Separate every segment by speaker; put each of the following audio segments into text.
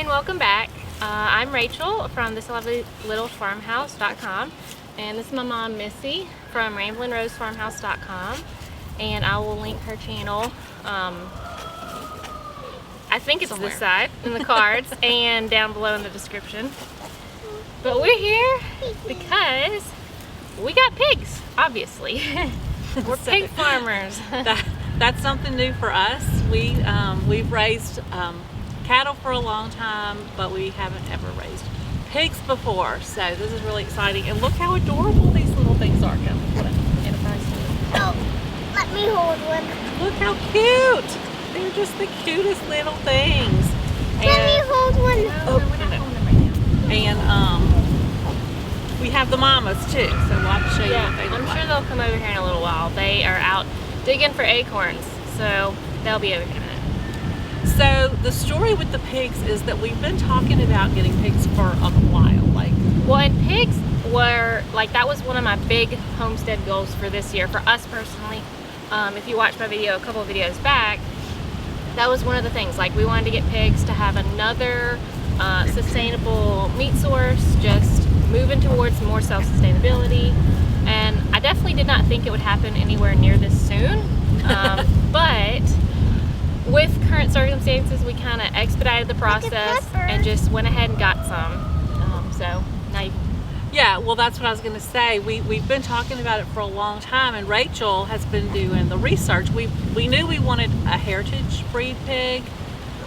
Speaker 1: and welcome back. I'm Rachel from thislovelylittlefarmhouse.com, and this is my mom Missy from ramblingrosefarmhouse.com, and I will link her channel. I think it's
Speaker 2: Somewhere.
Speaker 1: this side in the cards and down below in the description. But we're here because we got pigs, obviously. We're pig farmers.
Speaker 2: That's something new for us. We've raised cattle for a long time, but we haven't ever raised pigs before. So this is really exciting. And look how adorable these little things are.
Speaker 3: Oh, let me hold one.
Speaker 2: Look how cute. They're just the cutest little things.
Speaker 3: Let me hold one.
Speaker 1: We're not holding them right now.
Speaker 2: And we have the mamas too, so we'll have to show you what they look
Speaker 1: I'm
Speaker 2: like.
Speaker 1: sure they'll come over here in a little while. They are out digging for acorns, so they'll be over here in a minute.
Speaker 2: So the story with the pigs is that we've been talking about getting pigs for a while.
Speaker 1: Well, and pigs were, like, that was one of my big homestead goals for this year, for us personally. If you watched my video a couple of videos back, that was one of the things. Like, we wanted to get pigs to have another sustainable meat source, just moving towards more self-sustainability. And I definitely did not think it would happen anywhere near this soon. But with current circumstances, we kind of expedited the process and just went ahead and got some. So now you
Speaker 2: Yeah, well, that's what I was going to say. We've been talking about it for a long time, and Rachel has been doing the research. We knew we wanted a heritage breed pig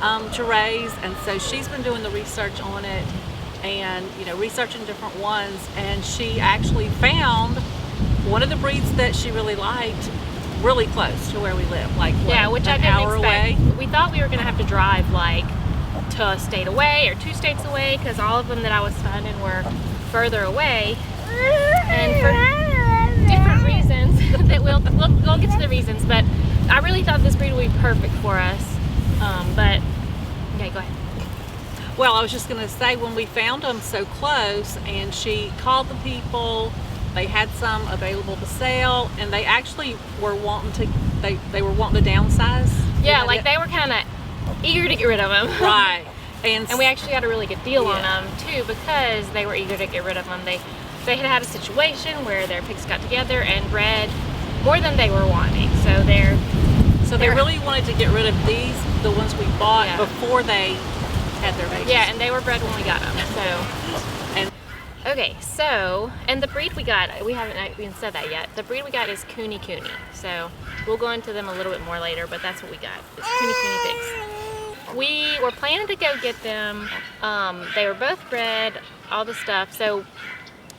Speaker 2: to raise, and so she's been doing the research on it and, you know, researching different ones, and she actually found one of the breeds that she really liked really close to where we live, like
Speaker 1: yeah,
Speaker 2: what,
Speaker 1: which I
Speaker 2: an
Speaker 1: didn't
Speaker 2: hour
Speaker 1: expect.
Speaker 2: away.
Speaker 1: We thought we were gonna have to drive like to a state away or 2 states away, because all of them that I was finding were further away, and for different reasons that we'll get to the reasons. But I really thought this breed would be perfect for us. But okay, go ahead.
Speaker 2: Well, I was just going to say, when we found them so close, and she called the people, they had some available to sell, and they actually were wanting to, they were wanting to downsize.
Speaker 1: Yeah,
Speaker 2: You know,
Speaker 1: like they were kind of eager to get rid of them.
Speaker 2: right. And
Speaker 1: we actually got a really good deal on
Speaker 2: Yeah.
Speaker 1: them too, because they were eager to get rid of them. They had a situation where their pigs got together and bred more than they were wanting. So they
Speaker 2: really wanted to get rid of these, the ones we bought,
Speaker 1: Yeah.
Speaker 2: before they had their babies.
Speaker 1: yeah, and they were bred when we got them. So
Speaker 2: And
Speaker 1: okay, so and the breed we got, we haven't even said that yet. The breed we got is KuneKune. So we'll go into them a little bit more later, but that's what we got. It's KuneKune pigs. We were planning to go get them. They were both bred, all the stuff. So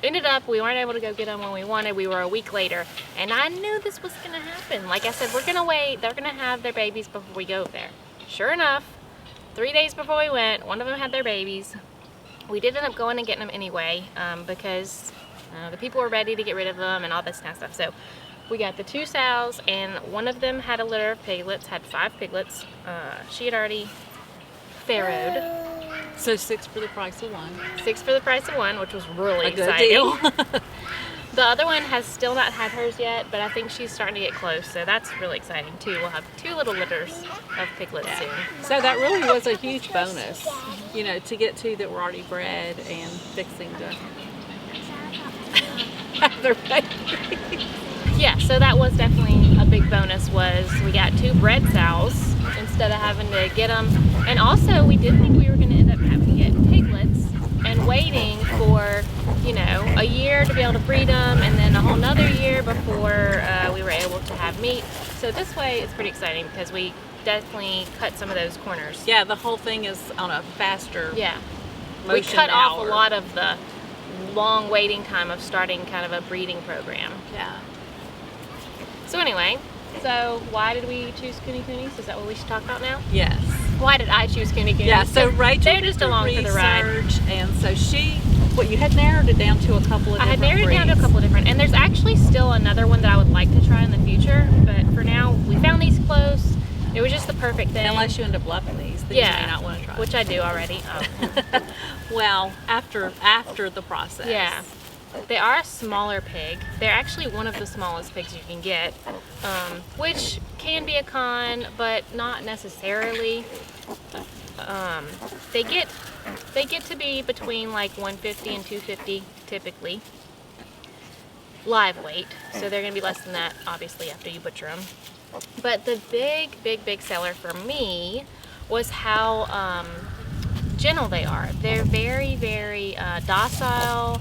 Speaker 1: ended up we weren't able to go get them when we wanted. We were a week later, and I knew this was gonna happen. Like I said, we're gonna wait. They're gonna have their babies before we go there. Sure enough, 3 days before we went, one of them had their babies. We did end up going and getting them anyway, because the people were ready to get rid of them and all this kind of stuff. So we got the 2 sows, and one of them had a litter of piglets, had 5 piglets. She had already farrowed.
Speaker 2: so 6 for the price of one.
Speaker 1: 6 for the price of one, which was really
Speaker 2: A good
Speaker 1: exciting.
Speaker 2: deal.
Speaker 1: The other one has still not had hers yet, but I think she's starting to get close, so that's really exciting too. We'll have 2 little litters of piglets soon.
Speaker 2: So that really was a huge bonus, you know, to get 2 that were already bred and fixing to have their baby.
Speaker 1: Yeah, so that was definitely a big bonus, was we got 2 bred sows instead of having to get them. And also, we did think we were going to end up having to get piglets and waiting for, you know, a year to be able to breed them, and then a whole nother year before we were able to have meat. So this way, it's pretty exciting because we definitely cut some of those corners.
Speaker 2: Yeah, the whole thing is on a faster
Speaker 1: Yeah. We
Speaker 2: motion
Speaker 1: cut off
Speaker 2: hour.
Speaker 1: a lot of the long waiting time of starting kind of a breeding program.
Speaker 2: Yeah.
Speaker 1: So anyway, so why did we choose KuneKunes? Is that what we should talk about now?
Speaker 2: Yes.
Speaker 1: Why did I choose KuneKunes?
Speaker 2: Yeah, so Rachel
Speaker 1: they're
Speaker 2: did
Speaker 1: just
Speaker 2: the
Speaker 1: along for the ride.
Speaker 2: research, and so you had narrowed it down to a couple of
Speaker 1: I had
Speaker 2: different
Speaker 1: narrowed it down to a
Speaker 2: breeds.
Speaker 1: couple of different, and there's actually still another one that I would like to try in the future, but for now, we found these close. It was just the perfect thing.
Speaker 2: Unless you end up loving these, then you may not want to try.
Speaker 1: which I do already.
Speaker 2: Well, after the process.
Speaker 1: Yeah. They are a smaller pig. They're actually one of the smallest pigs you can get, which can be a con, but not necessarily. they get to be between like 150 and 250 typically live weight. So they're gonna be less than that obviously after you butcher them. But the big seller for me was how gentle they are. They're very docile.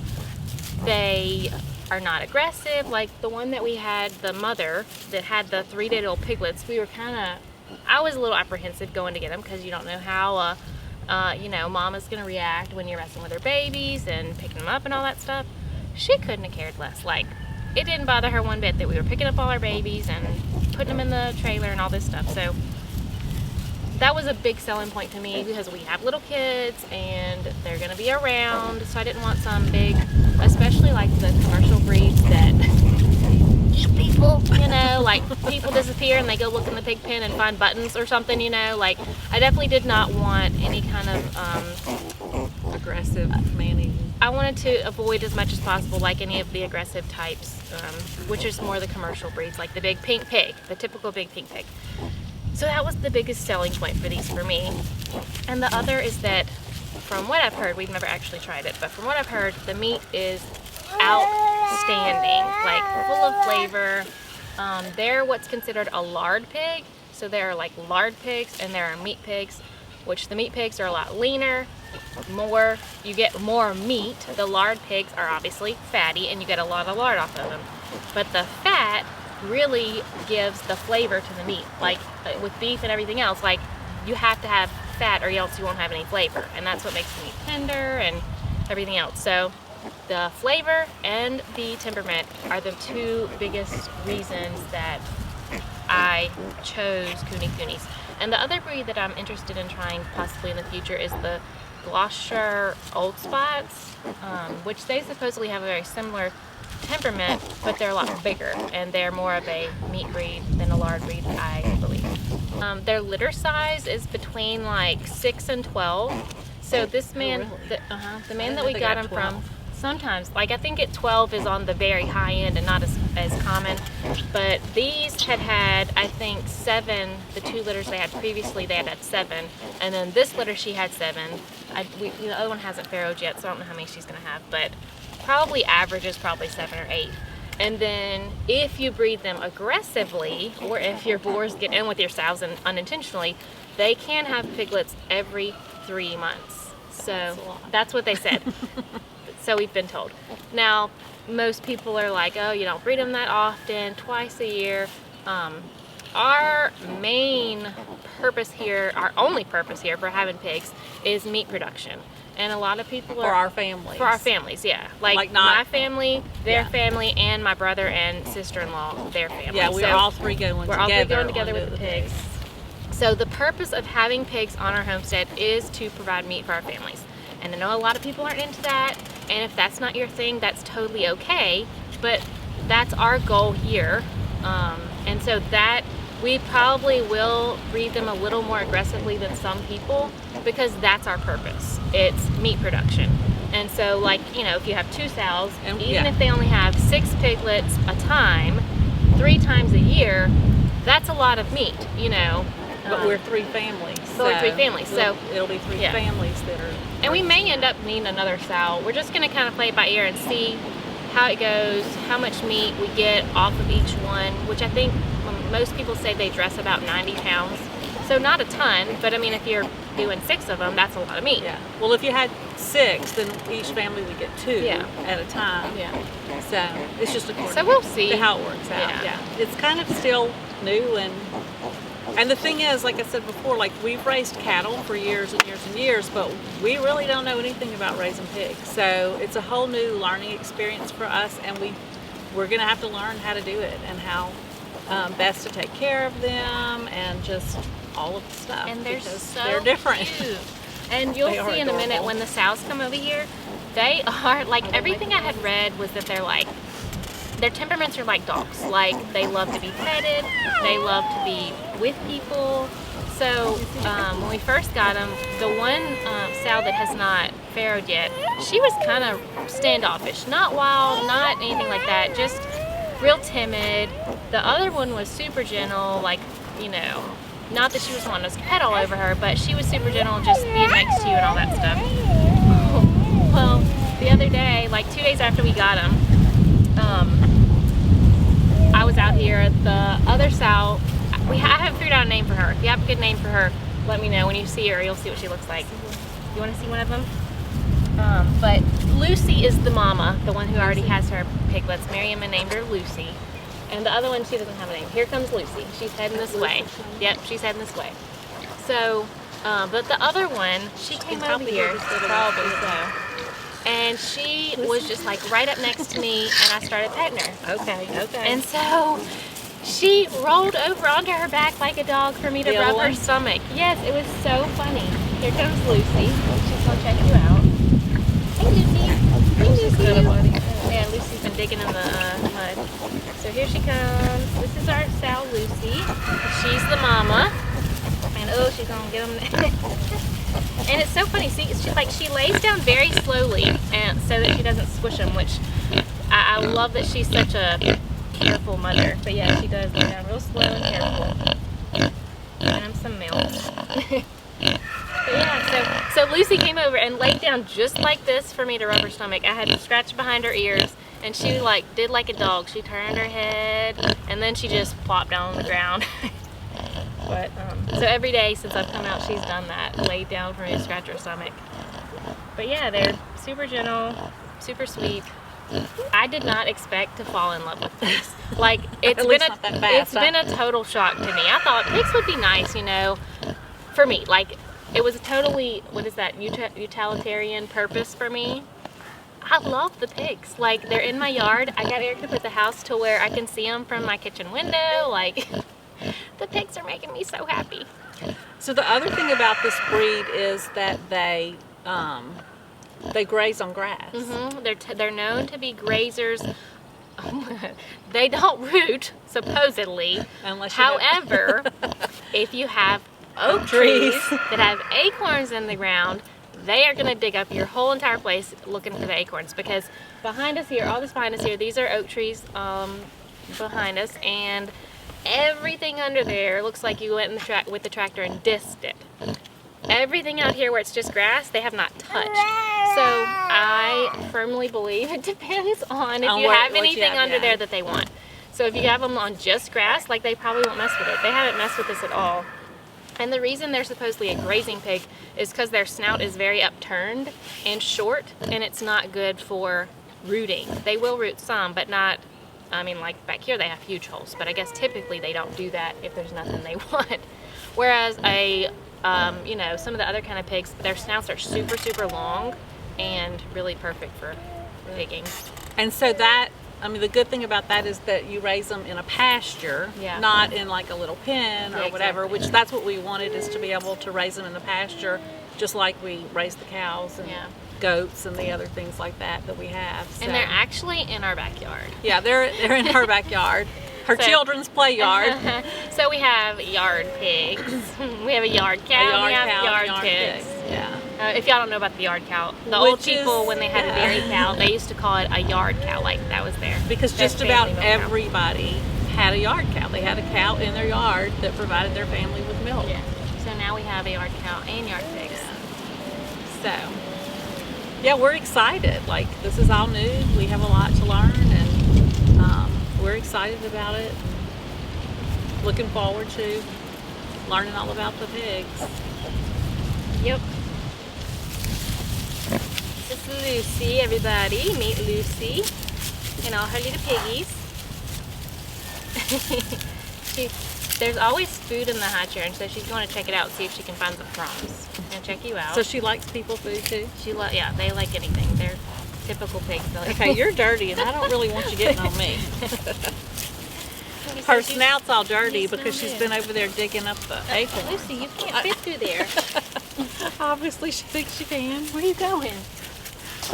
Speaker 1: They are not aggressive. Like the one that we had, the mother that had the 3-day-old piglets, I was a little apprehensive going to get them because you don't know how mama's gonna react when you're messing with her babies and picking them up and all that stuff. She couldn't have cared less. Like, it didn't bother her one bit that we were picking up all our babies and putting them in the trailer and all this stuff. So that was a big selling point to me because we have little kids and they're gonna be around. So I didn't want some big, especially like the commercial breeds that eat people, like people disappear and they go look in the pig pen and find buttons or something, like I definitely did not want any kind of
Speaker 2: aggressive manning.
Speaker 1: I wanted to avoid as much as possible like any of the aggressive types, which is more the commercial breeds, like the big pink pig, the typical big pink pig. So that was the biggest selling point for these for me. And the other is that, from what I've heard, we've never actually tried it, but from what I've heard, the meat is outstanding, like full of flavor. They're what's considered a lard pig. So there are like lard pigs and there are meat pigs, which the meat pigs are a lot leaner, you get more meat. The lard pigs are obviously fatty and you get a lot of lard off of them. But the fat really gives the flavor to the meat. Like with beef and everything else, like you have to have fat or else you won't have any flavor. And that's what makes the meat tender and everything else. So the flavor and the temperament are the two biggest reasons that I chose Kunekunes. And the other breed that I'm interested in trying possibly in the future is the Gloucester Old Spots, which they supposedly have a very similar temperament, but they're a lot bigger and they're more of a meat breed than a lard breed, I believe. Their litter size is between like 6 and 12. So this man, the man that we got him from, sometimes, like I think 12 is on the very high end and not as common, but these had I think 7. The 2 litters they had previously, they had 7, and then this litter she had 7. The other one hasn't farrowed yet, so I don't know how many she's gonna have, but probably average is probably 7 or 8. And then if you breed them aggressively, or if your boars get in with your sows and unintentionally, they can have piglets every 3 months. So that's what they said. So we've been told. Now, most people are like, oh, you don't breed them that often, twice a year. Our main purpose here, our only purpose here for having pigs is meat production. And a lot of people are...
Speaker 2: For our families.
Speaker 1: For our families, yeah. Like not, my family, their family, and my brother and sister-in-law, their family.
Speaker 2: Yeah, we're all three going together.
Speaker 1: We're all three going together with the pigs. So the purpose of having pigs on our homestead is to provide meat for our families. And I know a lot of people aren't into that, and if that's not your thing, that's totally okay, but that's our goal here. And so that we probably will breed them a little more aggressively than some people because that's our purpose. It's meat production. And so like, if you have 2 sows, and even if they only have 6 piglets a time, 3 times a year, that's a lot of meat,
Speaker 2: But we're 3 families.
Speaker 1: So we're 3 families. So
Speaker 2: it'll be 3 families that are...
Speaker 1: And we may end up needing another sow. We're just going to kind of play it by ear and see how it goes, how much meat we get off of each one, which I think most people say they dress about 90 pounds. So not a ton, but I mean, if you're doing 6 of them, that's a lot of meat.
Speaker 2: Yeah. Well, if you had 6, then each family would get 2 at a time.
Speaker 1: Yeah.
Speaker 2: So it's just according
Speaker 1: so we'll see
Speaker 2: to how it works out. Yeah. It's kind of still new and the thing is, like I said before, like we've raised cattle for years and years and years, but we really don't know anything about raising pigs. So it's a whole new learning experience for us, and we're going to have to learn how to do it and how best to take care of them and just all of the stuff.
Speaker 1: And
Speaker 2: they're different.
Speaker 1: Cute. And you'll see in a minute when the sows come over here, they are like, everything I had read was that their temperaments are like dogs. Like they love to be petted, they love to be with people. So when we first got them, the one sow that has not farrowed yet, she was kind of standoffish. Not wild, not anything like that, just real timid. The other one was super gentle, like, Not that she was wanting us to pet all over her, but she was super gentle, just being next to you and all that stuff. Well, the other day, like 2 days after we got them, I was out here. The other sow, I haven't figured out a name for her. If you have a good name for her, let me know. When you see her, you'll see what she looks like. You want to see one of them? But Lucy is the mama, the one who already has her piglets. Miriam named her Lucy. And the other one, she doesn't have a name. Here comes Lucy. She's heading this way. Yep, she's heading this way. So, but the other one, she came over here, probably so. And she was just like right up next to me, and I started petting her.
Speaker 2: Okay.
Speaker 1: And so she rolled over onto her back like a dog for me to rub her stomach. Yes, it was so funny. Here comes Lucy. She's gonna check you out. Hey, Lucy. Hey, Lucy. Yeah, Lucy's been digging in the mud. So here she comes. This is our sow, Lucy. She's the mama. And oh, she's gonna get them. And it's so funny. See, she lays down very slowly, and so that she doesn't squish them. Which I love that she's such a careful mother. But yeah, she does lay down real slow and careful. And I'm some milk. But yeah, so Lucy came over and laid down just like this for me to rub her stomach. I had to scratch behind her ears, and she did like a dog. She turned her head, and then she just plopped down on the ground. But so every day since I've come out, she's done that, laid down for me to scratch her stomach. But yeah, they're super gentle, super sweet. I did not expect to fall in love with this. Like it's been a total shock to me. I thought pigs would be nice, for me. Like it was a totally, what is that, utilitarian purpose for me. I love the pigs. Like they're in my yard. I got Eric to put the house to where I can see them from my kitchen window. Like the pigs are making me so happy.
Speaker 2: So the other thing about this breed is that they graze on grass.
Speaker 1: Mm-hmm. They're known to be grazers. They don't root, supposedly. However, if you have oak trees that have acorns in the ground, they are going to dig up your whole entire place looking for the acorns. Because behind us here, all this behind us here, these are oak trees behind us, and everything under there looks like you went in with the tractor and disked it. Everything out here where it's just grass, they have not touched. So I firmly believe it depends on if you have anything under there that they want. So if you have them on just grass, like they probably won't mess with it. They haven't messed with this at all. And the reason they're supposedly a grazing pig is because their snout is very upturned and short, and it's not good for rooting. They will root some, but not, like back here they have huge holes, but I guess typically they don't do that if there's nothing they want. Whereas some of the other kind of pigs, their snouts are super, super long and really perfect for pigging.
Speaker 2: And so the good thing about that is that you raise them in a pasture, not in like a little pen or whatever, which that's what we wanted, is to be able to raise them in the pasture, just like we raise the cows and goats and the other things like that we have. So.
Speaker 1: And they're actually in our backyard.
Speaker 2: Yeah, they're in her backyard. Her children's play yard.
Speaker 1: So we have yard pigs. We have a yard cow. We have yard pigs.
Speaker 2: Yeah.
Speaker 1: If y'all don't know about the yard cow, the old people, when they had a dairy cow, they used to call it a yard cow, like that was there.
Speaker 2: Because just about everybody had a yard cow. They had a cow in their yard that provided their family with milk.
Speaker 1: Yeah. So now we have a yard cow and yard pigs.
Speaker 2: So, yeah, we're excited. Like, this is all new. We have a lot to learn, and we're excited about it. Looking forward to learning all about the pigs.
Speaker 1: Yep. This is Lucy, everybody. Meet Lucy and all her little piggies. There's always food in the high chair, and so she's going to check it out and see if she can find some crumbs. And check you out.
Speaker 2: So she likes people food too?
Speaker 1: Yeah, they like anything. They're typical pigs.
Speaker 2: Okay, you're dirty, and I don't really want you getting on me. Her snout's all dirty because she's been over there digging up the acorn.
Speaker 1: Lucy, you can't fit through there.
Speaker 2: Obviously, she thinks she can.
Speaker 1: Where are you going?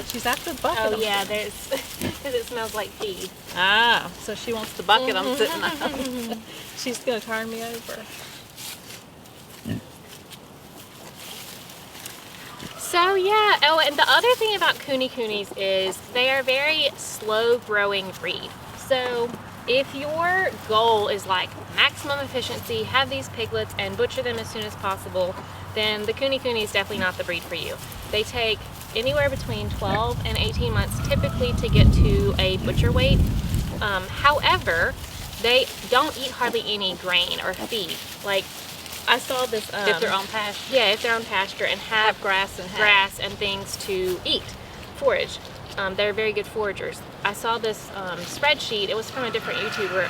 Speaker 2: She's after the bucket.
Speaker 1: Oh, yeah, because it smells like feed.
Speaker 2: Ah, so she wants the bucket I'm sitting on. She's going to turn me over.
Speaker 1: So, yeah. Oh, and the other thing about Kunekunes is they are very slow-growing breed. So, if your goal is like maximum efficiency, have these piglets and butcher them as soon as possible, then the Kunekune is definitely not the breed for you. They take anywhere between 12 and 18 months typically to get to a butcher weight. However, they don't eat hardly any grain or feed. Like, I saw this.
Speaker 2: If they're on pasture.
Speaker 1: Yeah, if they're on pasture and have
Speaker 2: grass and hay.
Speaker 1: grass and things to eat, forage. They're very good foragers. I saw this spreadsheet. It was from a different YouTuber,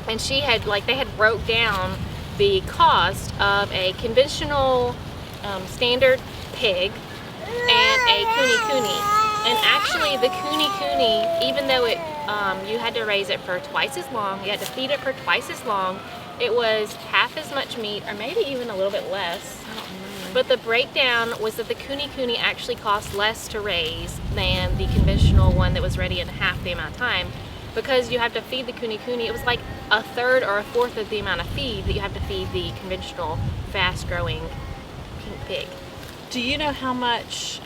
Speaker 1: and she had they had broke down the cost of a conventional standard pig and a Kunekune. And actually, the Kunekune, even though it you had to raise it for twice as long, you had to feed it for twice as long, it was half as much meat, or maybe even a little bit less.
Speaker 2: I don't remember.
Speaker 1: But the breakdown was that the Kunekune actually cost less to raise than the conventional one that was ready in half the amount of time, because you have to feed the Kunekune. It was like a third or a fourth of the amount of feed that you have to feed the conventional fast-growing pink pig.
Speaker 2: Do you know how much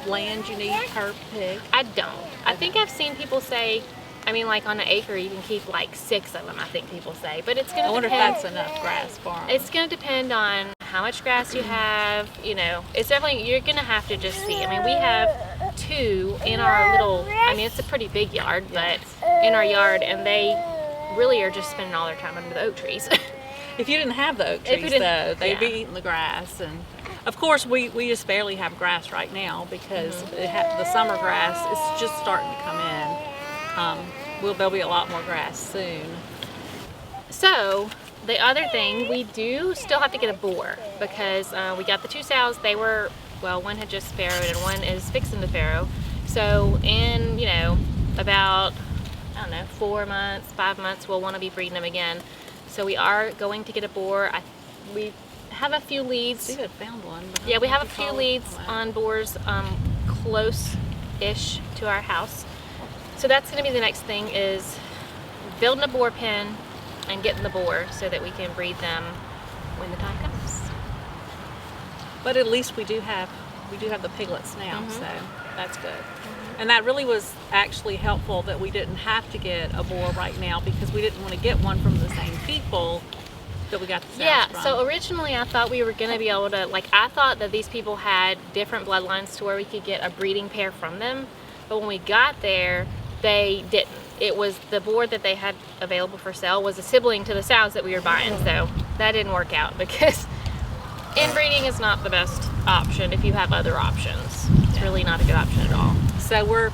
Speaker 2: land you need per pig?
Speaker 1: I don't. I think I've seen people say, I mean, like on an acre you can keep like 6 of them, I think people say. But it's going to
Speaker 2: I wonder
Speaker 1: depend.
Speaker 2: if that's enough grass for them.
Speaker 1: It's going to depend on how much grass you have. You know, it's definitely, you're going to have to just see. I mean, we have 2 in our little, I mean, it's a pretty big yard, but in our yard, and they really are just spending all their time under the oak trees.
Speaker 2: If you didn't have the oak trees, though, they'd be eating the grass. And of course, we just barely have grass right now because the summer grass is just starting to come in. There'll be a lot more grass soon.
Speaker 1: So the other thing, we do still have to get a boar, because we got the 2 sows. They were, well, one had just farrowed and one is fixing to farrow. So in, you know, about, I don't know, 4 months, 5 months, we'll want to be breeding them again. So we are going to get a boar. We have a few leads.
Speaker 2: We had found one.
Speaker 1: Yeah, we have a few leads on boars close-ish to our house. So that's going to be the next thing, is building a boar pen and getting the boar so that we can breed them when the time comes.
Speaker 2: But at least we do have the piglets now, so that's good. And that really was actually helpful that we didn't have to get a boar right now, because we didn't want to get one from the same people that we got the sows from.
Speaker 1: So originally I thought we were going to be able to, I thought that these people had different bloodlines to where we could get a breeding pair from them. But when we got there, they didn't. It was the boar that they had available for sale was a sibling to the sows that we were buying. So that didn't work out, because inbreeding is not the best option if you have other options. It's really not a good option at all.
Speaker 2: So we're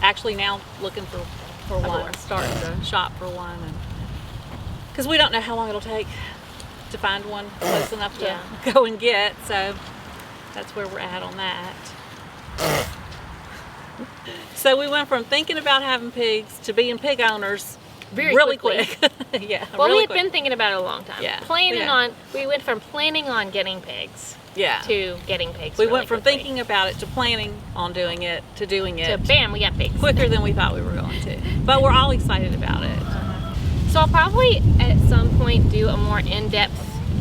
Speaker 2: actually now looking for one,
Speaker 1: boar.
Speaker 2: starting to shop for one, because we don't know how long it'll take to find one close enough to go and get. So that's where we're at on that. So we went from thinking about having pigs to being pig owners really quick. Yeah.
Speaker 1: Well,
Speaker 2: really
Speaker 1: we had
Speaker 2: quick.
Speaker 1: been thinking about it a long time.
Speaker 2: Yeah.
Speaker 1: We went from planning on getting pigs
Speaker 2: Yeah.
Speaker 1: to getting pigs.
Speaker 2: We
Speaker 1: really
Speaker 2: went from
Speaker 1: quickly.
Speaker 2: thinking about it to planning on doing it to doing it.
Speaker 1: So bam, we got pigs.
Speaker 2: Quicker than we thought we were going to. But we're all excited about it.
Speaker 1: So I'll probably at some point do a more in-depth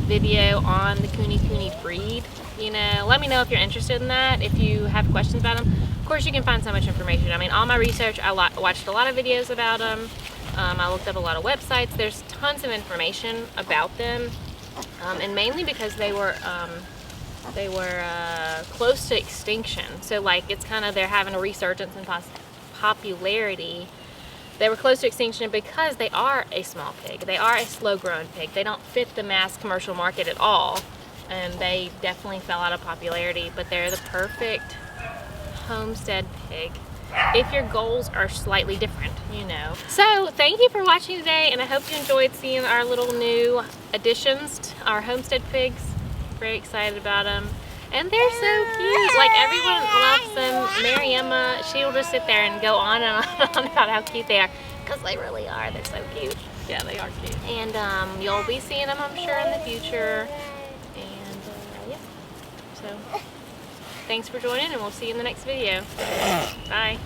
Speaker 1: video on the Kunekune breed. You know, let me know if you're interested in that, if you have questions about them. Of course, you can find so much information. I mean, all my research, I watched a lot of videos about them. I looked up a lot of websites. There's tons of information about them, and mainly because they were close to extinction. So like, it's kind of, they're having a resurgence in popularity. They were close to extinction because they are a small pig. They are a slow-growing pig. They don't fit the mass commercial market at all, and they definitely fell out of popularity. But they're the perfect homestead pig if your goals are slightly different, you know. So thank you for watching today, and I hope you enjoyed seeing our little new additions to our homestead pigs. Very excited about them, and they're so cute. Like, everyone loves them. Mary Emma, she will just sit there and go on and on about how cute they are, because they really are. They're so cute.
Speaker 2: Yeah, they are cute.
Speaker 1: And you'll be seeing them, I'm sure, in the future. And yeah, so thanks for joining, and we'll see you in the next video. Bye.